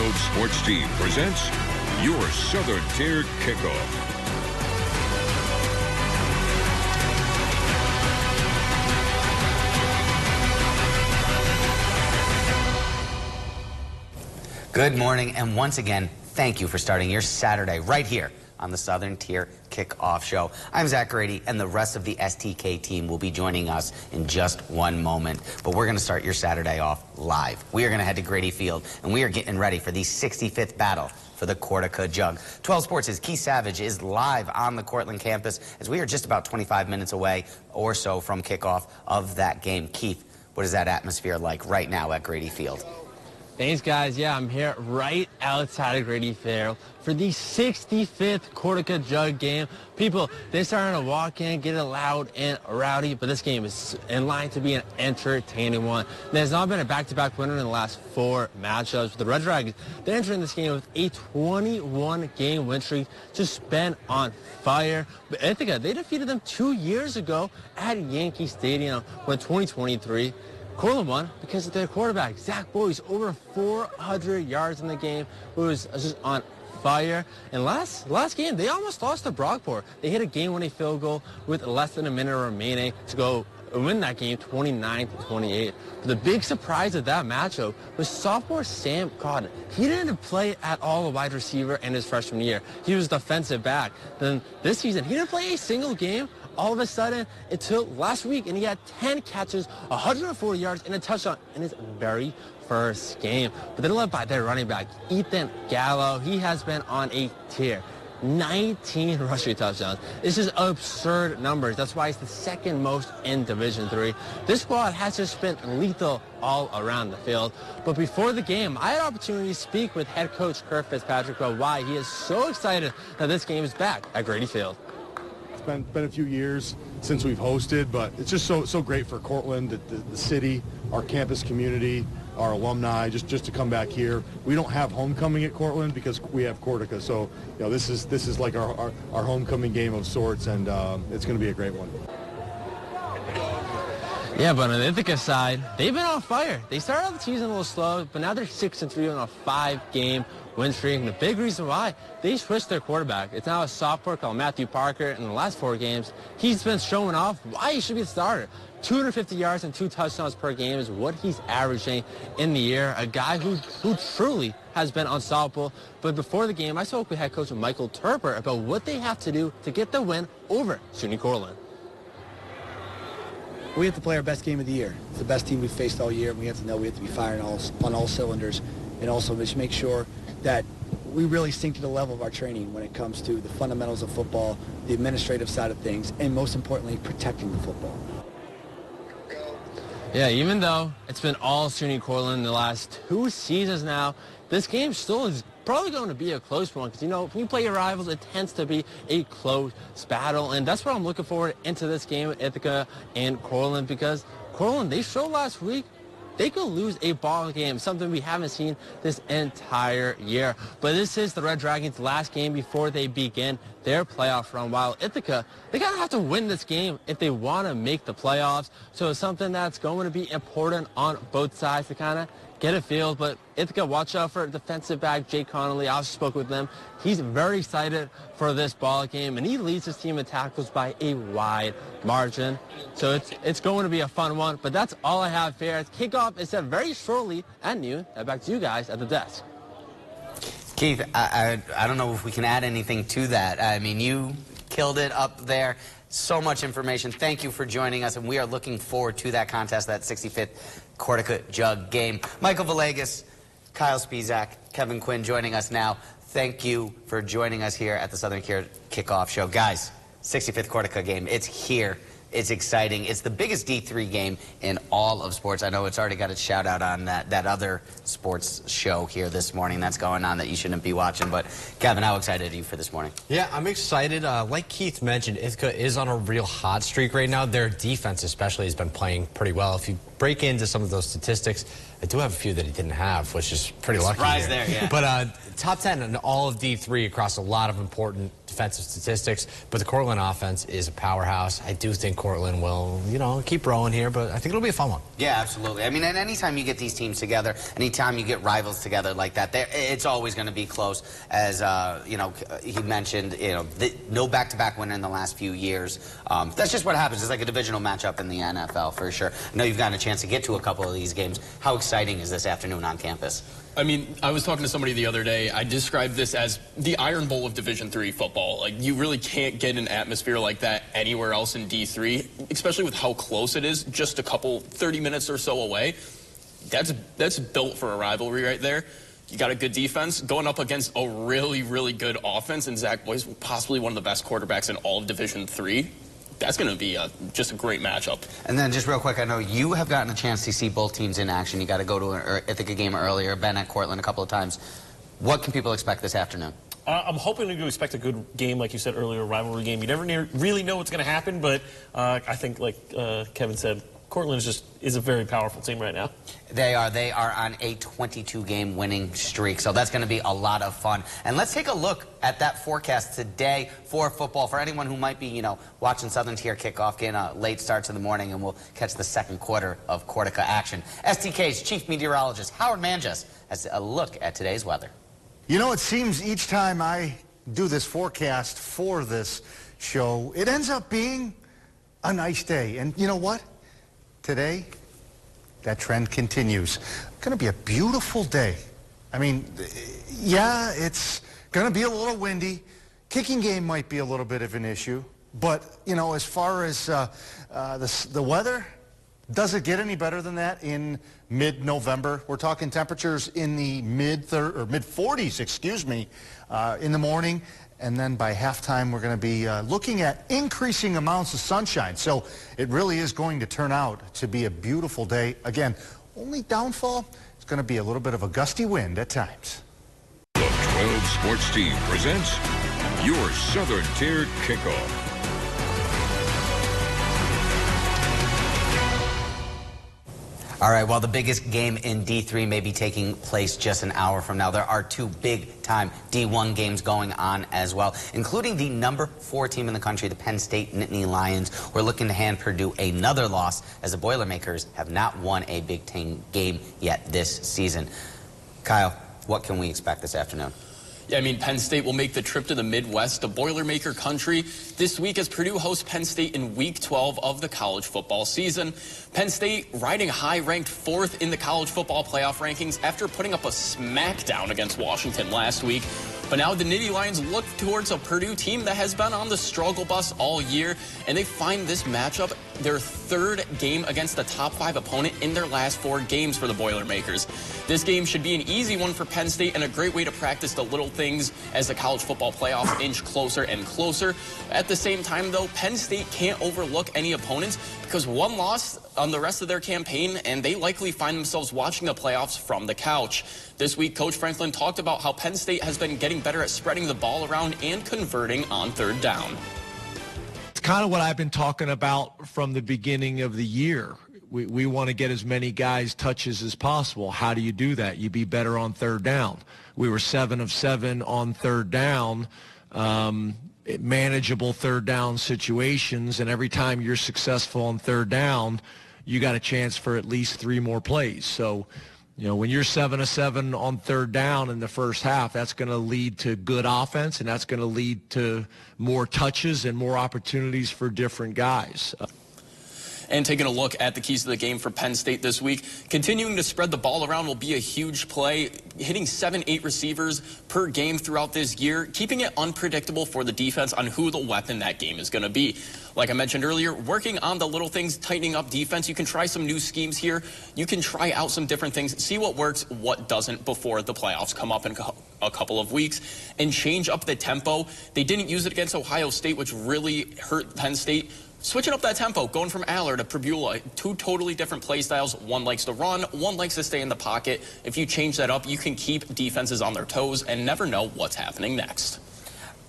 Globe Sports Team presents your Southern Tier Kickoff. Good morning, and once again, thank you for starting your Saturday right here on the Southern Tier Kickoff Show. I'm Zach Grady, and the rest of the STK team will be joining us in just one moment. But we're going to start your Saturday off live. We are going to head to Grady Field, and we are getting ready for the 65th battle for the Cortaca Jug. 12 Sports' Keith Savage is live on the Cortland campus as we are just about 25 minutes away or so from kickoff of that game. Keith, what is that atmosphere like right now at Grady Field? Thanks, guys. Yeah, I'm here right outside of Grady Field for the 65th Cortaca Jug game. People, they're starting to walk in, get it loud and rowdy, but this game is in line to be an entertaining one. There's not been a back-to-back winner in the last 4 matchups. The Red Dragons, they're entering this game with a 21-game win streak, just been on fire. But Ithaca, they defeated them 2 years ago at Yankee Stadium when 2023. Cortland won because of their quarterback, Zach Boyce, over 400 yards in the game. It was just on fire. And last game, they almost lost to Brockport. They hit a game-winning field goal with less than a minute remaining to go win that game 29-28. But the big surprise of that matchup was sophomore Sam Cotton. He didn't play at all a wide receiver in his freshman year. He was defensive back. Then this season, he didn't play a single game. All of a sudden, until last week, and he had 10 catches, 140 yards, and a touchdown in his very first game. But they're led by their running back, Ethan Gallo. He has been on a tear. 19 rushing touchdowns. This is absurd numbers. That's why it's the second most in Division III. This squad has just been lethal all around the field. But before the game, I had an opportunity to speak with head coach Kurt Fitzpatrick about why he is so excited that this game is back at Grady Field. It's been a few years since we've hosted, but it's just so great for Cortland, the city, our campus community, our alumni, just to come back here. We don't have homecoming at Cortland because we have Cortaca, so you know this is like our homecoming game of sorts, and it's going to be a great one. Yeah, but on the Ithaca side, they've been on fire. They started out the season a little slow, but now they're 6-3 on a 5-game win streak. And the big reason why, they switched their quarterback. It's now a sophomore called Matthew Parker. In the last 4 games, he's been showing off why he should be the starter. 250 yards and 2 touchdowns per game is what he's averaging in the year. A guy who truly has been unstoppable. But before the game, I spoke with head coach Michael Turper about what they have to do to get the win over SUNY Cortland. We have to play our best game of the year. It's the best team we've faced all year, and we have to know we have to be firing on all cylinders, and also just make sure that we really sink to the level of our training when it comes to the fundamentals of football, the administrative side of things, and most importantly, protecting the football. Yeah, even though it's been all SUNY Cortland in the last 2 seasons now, this game still is probably going to be a close one because, you know, when you play your rivals, it tends to be a close battle. And that's what I'm looking forward into this game with Ithaca and Cortland, because Cortland, they showed last week they could lose a ball game, something we haven't seen this entire year. But this is the Red Dragons' last game before they begin their playoff run, while Ithaca, they kind of have to win this game if they want to make the playoffs. So it's something that's going to be important on both sides to kind of get a feel. But Ithaca, watch out for defensive back Jake Connolly. I also spoke with him. He's very excited for this ball game, and he leads his team in tackles by a wide margin. So it's going to be a fun one. But that's all I have here. Kickoff is set very shortly at noon. Now back to you guys at the desk. Keith, I don't know if we can add anything to that. I mean, you killed it up there. So much information. Thank you for joining us, and we are looking forward to that contest, that 65th Cortaca Jug game. Michael Villegas, Kyle Spizak, Kevin Quinn joining us now. Thank you for joining us here at the Southern Tier Kickoff Show. Guys, 65th Cortaca game, it's here. It's exciting. It's the biggest D3 game in all of sports. I know it's already got its shout out on that other sports show here this morning that's going on that you shouldn't be watching. But Kevin, how excited are you for this morning? Yeah, I'm excited. Like Keith mentioned, Ithaca is on a real hot streak right now. Their defense especially has been playing pretty well. If you break into some of those statistics, I do have a few that he didn't have, which is pretty lucky. Surprise there, yeah. But top 10 in all of D3 across a lot of important defensive statistics, but the Cortland offense is a powerhouse. I do think Cortland will, you know, keep rolling here, but I think it'll be a fun one. Yeah, absolutely. I mean, and anytime you get these teams together, anytime you get rivals together like that, it's always going to be close. As, you know, he mentioned, you know, no back-to-back winner in the last few years. That's just what happens. It's like a divisional matchup in the NFL, for sure. I know you've gotten a chance to get to a couple of these games. How exciting is this afternoon on campus? I mean, I was talking to somebody the other day. I described this as the Iron Bowl of Division III football. Like, you really can't get an atmosphere like that anywhere else in D3, especially with how close it is, just a couple 30 minutes or so away. That's built for a rivalry right there. You got a good defense going up against a really, really good offense, and Zach Boyce, possibly one of the best quarterbacks in all of Division III. That's going to be just a great matchup. And then just real quick, I know you have gotten a chance to see both teams in action. You got to go to an Ithaca game earlier, been at Cortland a couple of times. What can people expect this afternoon? I'm hoping to expect a good game, like you said earlier, a rivalry game. You never really know what's going to happen, but I think, like Kevin said, Cortland is a very powerful team right now. They are on a 22-game winning streak, so that's going to be a lot of fun. And let's take a look at that forecast today for football. For anyone who might be, you know, watching Southern Tier Kickoff, getting a late start to the morning, and we'll catch the second quarter of Cortaca action. STK's chief meteorologist, Howard Manges, has a look at today's weather. You know, it seems each time I do this forecast for this show, it ends up being a nice day. And you know what? Today, that trend continues. It's going to be a beautiful day. I mean, yeah, it's going to be a little windy. Kicking game might be a little bit of an issue. But, you know, as far as the weather, does it get any better than that in mid-November? We're talking temperatures in the mid-40s, excuse me, in the morning. And then by halftime, we're going to be looking at increasing amounts of sunshine. So it really is going to turn out to be a beautiful day. Again, only downfall is going to be a little bit of a gusty wind at times. The 12 Sports Team presents your Southern Tier Kickoff. All right, well, the biggest game in D3 may be taking place just an hour from now. There are two big-time D1 games going on as well, including the number 4 team in the country, the Penn State Nittany Lions. We're looking to hand Purdue another loss, as the Boilermakers have not won a Big Ten game yet this season. Kyle, what can we expect this afternoon? Yeah, I mean, Penn State will make the trip to the Midwest, to Boilermaker country, this week as Purdue hosts Penn State in Week 12 of the college football season. Penn State riding high, ranked 4th in the college football playoff rankings after putting up a smackdown against Washington last week. But now the Nittany Lions look towards a Purdue team that has been on the struggle bus all year, and they find this matchup their 3rd game against the top 5 opponent in their last 4 games for the Boilermakers. This game should be an easy one for Penn State and a great way to practice the little things as the college football playoff inch closer and closer. At the same time, though, Penn State can't overlook any opponents because one loss on the rest of their campaign, and they likely find themselves watching the playoffs from the couch. This week, Coach Franklin talked about how Penn State has been getting better at spreading the ball around and converting on 3rd down. It's kind of what I've been talking about from the beginning of the year. We want to get as many guys touches as possible. How do you do that? You be better on 3rd down. We were 7 of 7 on 3rd down, manageable 3rd down situations, and every time you're successful on 3rd down, you got a chance for at least 3 more plays. So, you know, when you're 7 of 7 on 3rd down in the first half, that's going to lead to good offense, and that's going to lead to more touches and more opportunities for different guys. And taking a look at the keys to the game for Penn State this week, continuing to spread the ball around will be a huge play, hitting 7-8 receivers per game throughout this year, keeping it unpredictable for the defense on who the weapon that game is going to be. Like I mentioned earlier, working on the little things, tightening up defense. You can try some new schemes here. You can try out some different things, see what works, what doesn't before the playoffs come up in a couple of weeks, and change up the tempo. They didn't use it against Ohio State, which really hurt Penn State. Switching up that tempo, going from Aller to Pribula, 2 totally different play styles. One likes to run, one likes to stay in the pocket. If you change that up, you can keep defenses on their toes and never know what's happening next.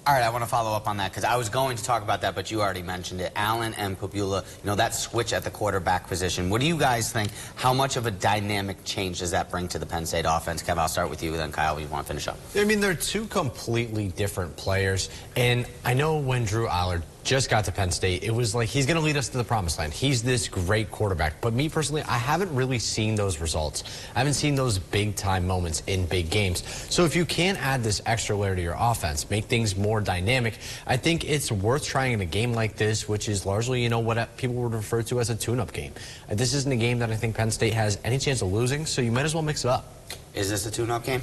All right, I want to follow up on that because I was going to talk about that, but you already mentioned it. Allen and Papula, that switch at the quarterback position. What do you guys think? How much of a dynamic change does that bring to the Penn State offense? Kev, I'll start with you, then Kyle, you want to finish up. I mean, they're two completely different players, and I know when Drew Allard just got to Penn State, it was like he's going to lead us to the promised land. He's this great quarterback. But me personally, I haven't really seen those results. I haven't seen those big-time moments in big games. So if you can add this extra layer to your offense, make things more dynamic, I think it's worth trying in a game like this, which is largely, what people would refer to as a tune-up game. This isn't a game that I think Penn State has any chance of losing, so you might as well mix it up. Is this a tune-up game?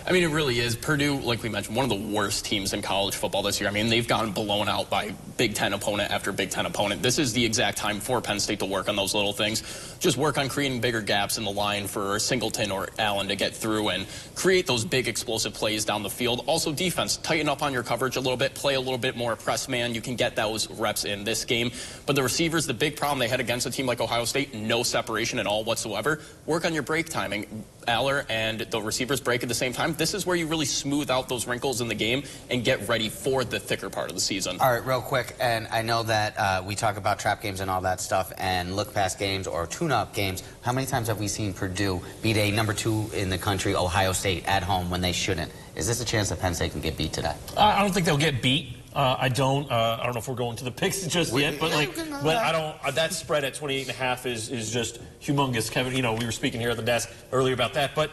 I mean, it really is. Purdue, like we mentioned, one of the worst teams in college football this year. I mean, they've gotten blown out by Big Ten opponent after Big Ten opponent. This is the exact time for Penn State to work on those little things. Just work on creating bigger gaps in the line for Singleton or Allen to get through and create those big explosive plays down the field. Also, defense, tighten up on your coverage a little bit, play a little bit more press man. You can get those reps in this game. But the receivers, the big problem they had against a team like Ohio State, no separation at all whatsoever. Work on your break timing. Aller and the receivers break at the same time. This is where you really smooth out those wrinkles in the game and get ready for the thicker part of the season. All right, real quick, and I know that we talk about trap games and all that stuff and look-pass games or tune-up games. How many times have we seen Purdue beat a #2 in the country, Ohio State, at home when they shouldn't? Is this a chance that Penn State can get beat today? I don't think they'll get beat. I don't know if we're going to the picks just yet, but I don't. That spread at 28.5 is just humongous, Kevin. We were speaking here at the desk earlier about that, but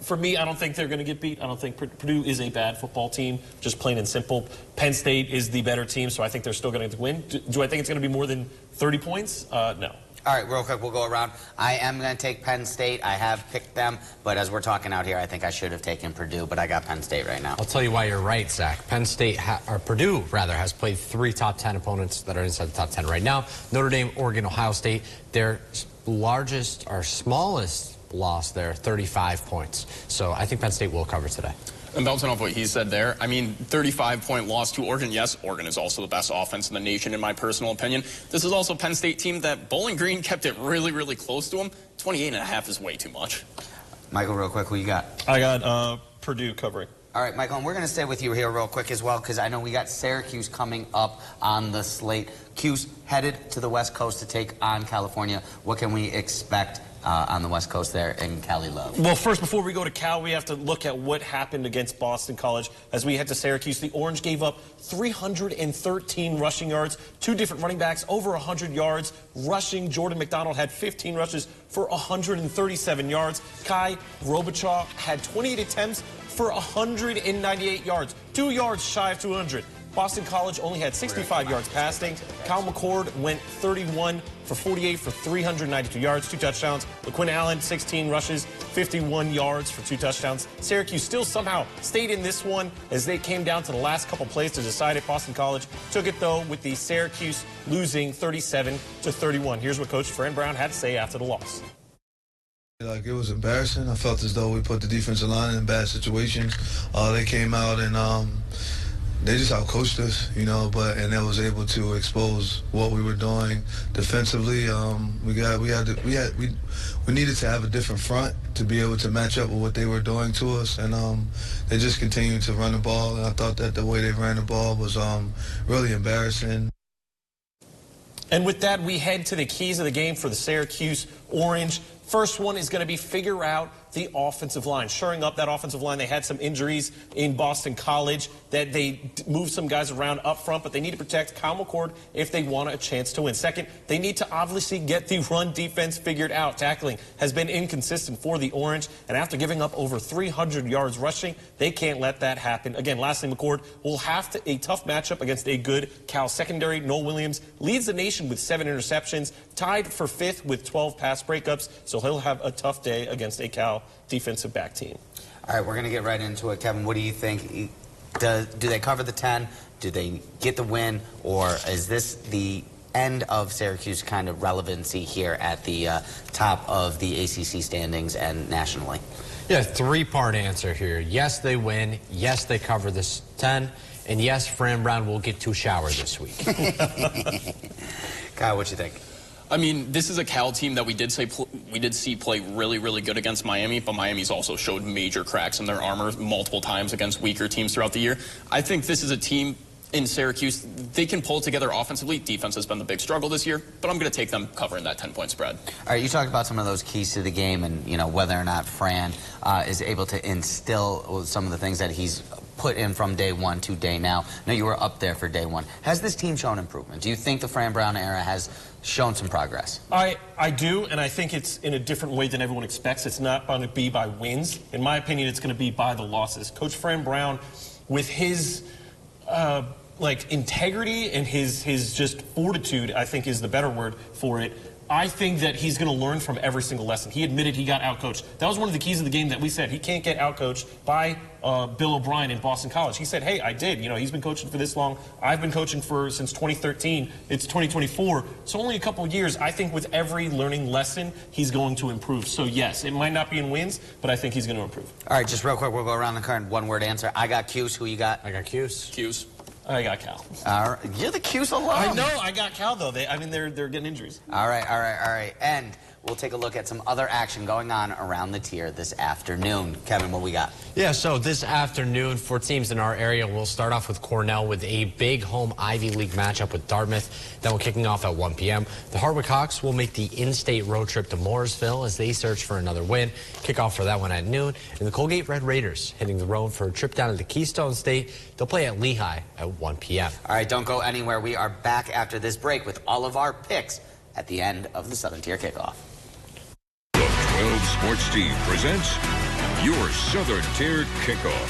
for me, I don't think they're going to get beat. I don't think Purdue is a bad football team, just plain and simple. Penn State is the better team, so I think they're still going to win. Do I think it's going to be more than 30 points? No. All right, real quick, we'll go around. I am going to take Penn State. I have picked them, but as we're talking out here, I think I should have taken Purdue, but I got Penn State right now. I'll tell you why you're right, Zach. Purdue has played 3 top 10 opponents that are inside the top 10 right now. Notre Dame, Oregon, Ohio State. Their largest or smallest loss there, 35 points. So I think Penn State will cover today. And bouncing off what he said there, I mean, 35-point loss to Oregon. Yes, Oregon is also the best offense in the nation, in my personal opinion. This is also a Penn State team that Bowling Green kept it really, really close to them. 28.5 is way too much. Michael, real quick, who you got? I got Purdue covering. All right, Michael, and we're going to stay with you here real quick as well because I know we got Syracuse coming up on the slate. Cuse headed to the West Coast to take on California. What can we expect on the West Coast there in Cali Love? Well, first, before we go to Cal, we have to look at what happened against Boston College. As we head to Syracuse, the Orange gave up 313 rushing yards, 2 different running backs, over 100 yards rushing. Jordan McDonald had 15 rushes for 137 yards. Kai Robichaud had 28 attempts for 198 yards, 2 yards shy of 200. Boston College only had 65 yards passing. Kyle McCord went 31 for 48 for 392 yards, 2 touchdowns. LaQuinn Allen, 16 rushes, 51 yards for 2 touchdowns. Syracuse still somehow stayed in this one as they came down to the last couple plays to decide it. Boston College took it, though, with the Syracuse losing 37-31. Here's what Coach Fran Brown had to say after the loss. It was embarrassing. I felt as though we put the defensive line in bad situations. They came out and they just outcoached us, and they was able to expose what we were doing defensively. We needed to have a different front to be able to match up with what they were doing to us, and they just continued to run the ball. And I thought that the way they ran the ball was really embarrassing. And with that, we head to the keys of the game for the Syracuse Orange. First one is going to be figure out the offensive line. Shoring up that offensive line, they had some injuries in Boston College that they moved some guys around up front, but they need to protect Kyle McCord if they want a chance to win. Second, they need to obviously get the run defense figured out. Tackling has been inconsistent for the Orange, and after giving up over 300 yards rushing, they can't let that happen. Again, lastly, McCord will have a tough matchup against a good Cal secondary. Noel Williams leads the nation with 7 interceptions, tied for 5th with 12 pass breakups, so he'll have a tough day against a Cal defensive back team. All right, we're going to get right into it. Kevin, what do you think? Do they cover the 10? Do they get the win? Or is this the end of Syracuse kind of relevancy here at the top of the ACC standings and nationally? Yeah, 3-part answer here. Yes, they win. Yes, they cover this 10. And yes, Fran Brown will get to shower this week. Kyle, what you think? I mean, this is a Cal team that we did see play really, really good against Miami, but Miami's also showed major cracks in their armor multiple times against weaker teams throughout the year. I think this is a team in Syracuse, they can pull together offensively. Defense has been the big struggle this year, but I'm going to take them covering that 10-point spread. All right, you talked about some of those keys to the game and, you know, whether or not Fran is able to instill some of the things that he's put in from day one to day now. I know you were up there for day one. Has this team shown improvement? Do you think the Fran Brown era has shown some progress? I do, and I think it's in a different way than everyone expects. It's not going to be by wins. In my opinion, it's going to be by the losses. Coach Fran Brown, with his integrity and his just fortitude, I think is the better word for it. I think that he's going to learn from every single lesson. He admitted he got outcoached. That was one of the keys of the game that we said he can't get outcoached by Bill O'Brien in Boston College. He said, hey, I did. You know, he's been coaching for this long. I've been coaching since 2013. It's 2024. So only a couple of years. I think with every learning lesson, he's going to improve. So yes, it might not be in wins, but I think he's going to improve. All right, just real quick, we'll go around the current one-word answer. I got Cuse. Who you got? I got Cuse. Cuse. I got Cal. All right. You're the Cuse alum. I know. I got Cal, though. They're getting injuries. All right. And we'll take a look at some other action going on around the tier this afternoon. Kevin, what we got? Yeah, so this afternoon for teams in our area, we'll start off with Cornell with a big home Ivy League matchup with Dartmouth. Then we're kicking off at 1 p.m. The Hardwick Hawks will make the in-state road trip to Morrisville as they search for another win. Kickoff for that one at noon. And the Colgate Red Raiders hitting the road for a trip down to the Keystone State. They'll play at Lehigh at 1 p.m. All right, don't go anywhere. We are back after this break with all of our picks at the end of the Southern Tier Kickoff. 12 Sports Team presents your Southern Tier Kickoff.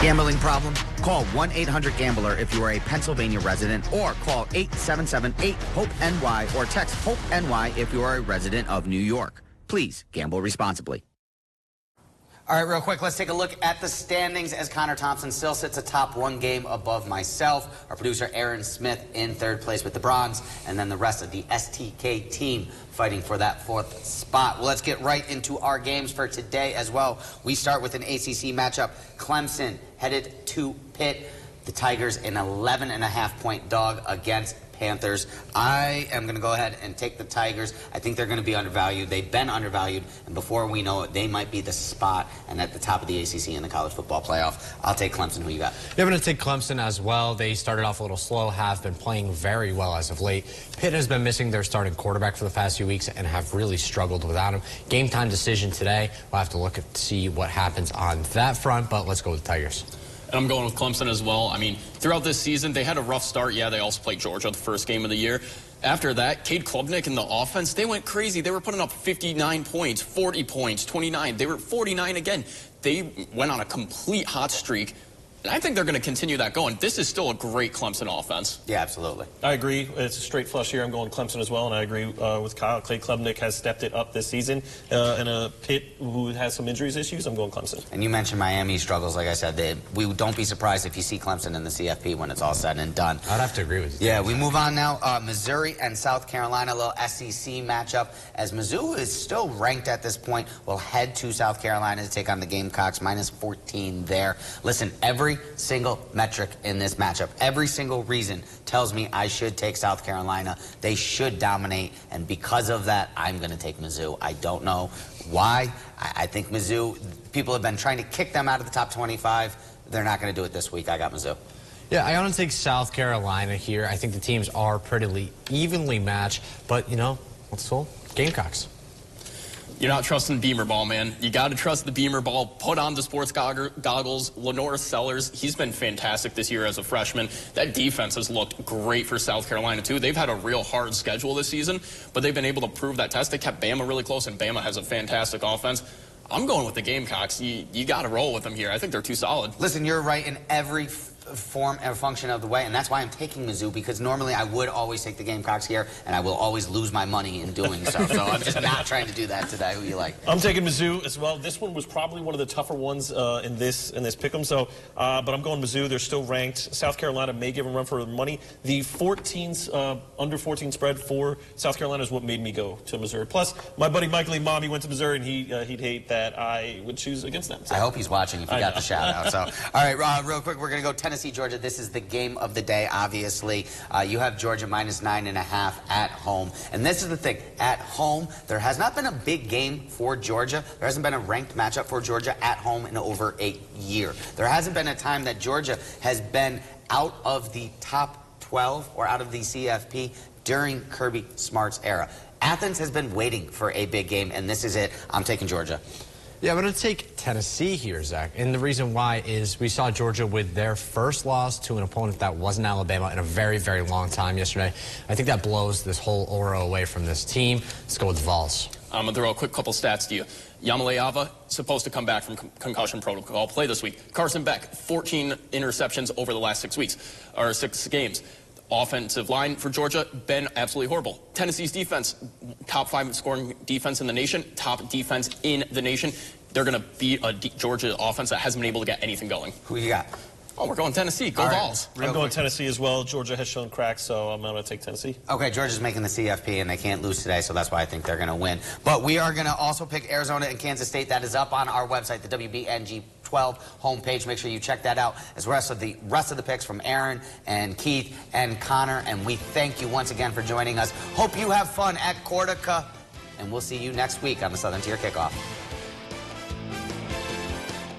Gambling problem? Call 1-800-GAMBLER if you are a Pennsylvania resident, or call 877-8-HOPE-NY or text HOPE-NY if you are a resident of New York. Please gamble responsibly. All right, real quick, let's take a look at the standings as Connor Thompson still sits atop one game above myself. Our producer, Aaron Smith, in third place with the bronze, and then the rest of the STK team fighting for that fourth spot. Well, let's get right into our games for today as well. We start with an ACC matchup. Clemson headed to Pitt. The Tigers an 11.5-point dog against Panthers. I am going to go ahead and take the Tigers. I think they're going to be undervalued. They've been undervalued, and before we know it, they might be the spot and at the top of the ACC in the college football playoff. I'll take Clemson. Who you got? Yeah, I'm going to take Clemson as well. They started off a little slow, have been playing very well as of late. Pitt has been missing their starting quarterback for the past few weeks and have really struggled without him. Game time decision today. We'll have to look to see what happens on that front, but let's go with the Tigers. And I'm going with Clemson as well. I mean, throughout this season, they had a rough start. Yeah, they also played Georgia the first game of the year. After that, Cade Klubnik and the offense, they went crazy. They were putting up 59 points, 40 points, 29. They were 49 again. They went on a complete hot streak. And I think they're going to continue that going. This is still a great Clemson offense. Yeah, absolutely. I agree. It's a straight flush here. I'm going Clemson as well, and I agree with Kyle. Clay Klubnik has stepped it up this season. In a Pitt who has some injuries issues, I'm going Clemson. And you mentioned Miami struggles. Like I said, we don't be surprised if you see Clemson in the CFP when it's all said and done. I'd have to agree with you. Yeah, we move on now. Missouri and South Carolina, a little SEC matchup. As Mizzou is still ranked at this point, we'll head to South Carolina to take on the Gamecocks, -14 there. Listen, every single metric in this matchup, every single reason tells me I should take South Carolina. They should dominate, and because of that, I'm going to take Mizzou. I don't know why. I think Mizzou, people have been trying to kick them out of the top 25. They're not going to do it this week. I got Mizzou. Yeah, I want to take South Carolina here. I think the teams are pretty evenly matched, but, you know, let's go Gamecocks. You're not trusting Beamer ball, man. You got to trust the Beamer ball. Put on the sports goggles. Lenore Sellers, he's been fantastic this year as a freshman. That defense has looked great for South Carolina, too. They've had a real hard schedule this season, but they've been able to prove that test. They kept Bama really close, and Bama has a fantastic offense. I'm going with the Gamecocks. You got to roll with them here. I think they're too solid. Listen, you're right in every form and function of the way, and that's why I'm taking Mizzou, because normally I would always take the Gamecocks here, and I will always lose my money in doing so. So I'm just not trying to do that today. Who you like? I'm taking Mizzou as well. This one was probably one of the tougher ones in this pick'em. So, but I'm going Mizzou. They're still ranked. South Carolina may give them a run for money. The under 14 spread for South Carolina is what made me go to Missouri. Plus, my buddy Michael Imami went to Missouri, and he'd hate that I would choose against them. So. I hope he's watching if you got the shout out. So, all right, real quick, we're going to go 10 Tennessee, Georgia. This is the game of the day, obviously. You have Georgia minus 9.5 at home. And this is the thing. At home, there has not been a big game for Georgia. There hasn't been a ranked matchup for Georgia at home in over a year. There hasn't been a time that Georgia has been out of the top 12 or out of the CFP during Kirby Smart's era. Athens has been waiting for a big game, and this is it. I'm taking Georgia. Yeah, I'm going to take Tennessee here, Zach. And the reason why is we saw Georgia with their first loss to an opponent that wasn't Alabama in a very, very long time yesterday. I think that blows this whole aura away from this team. Let's go with the Vols. I'm going to throw a quick couple stats to you. Yamale Ava, supposed to come back from concussion protocol, play this week. Carson Beck, 14 interceptions over the last 6 weeks, or 6 games. Offensive line for Georgia, been absolutely horrible. Tennessee's defense, top 5 scoring defense in the nation, top defense in the nation. They're going to beat a Georgia offense that hasn't been able to get anything going. Who you got? Oh, we're going Tennessee. Go Vols. I'm going Tennessee as well. Georgia has shown cracks, so I'm going to take Tennessee. Okay, Georgia's making the CFP, and they can't lose today, so that's why I think they're going to win. But we are going to also pick Arizona and Kansas State. That is up on our website, the WBNG 12 homepage. Make sure you check that out, as rest of the picks from Aaron and Keith and Connor. And we thank you once again for joining us. Hope you have fun at Cortaca, and we'll see you next week on the Southern Tier Kickoff.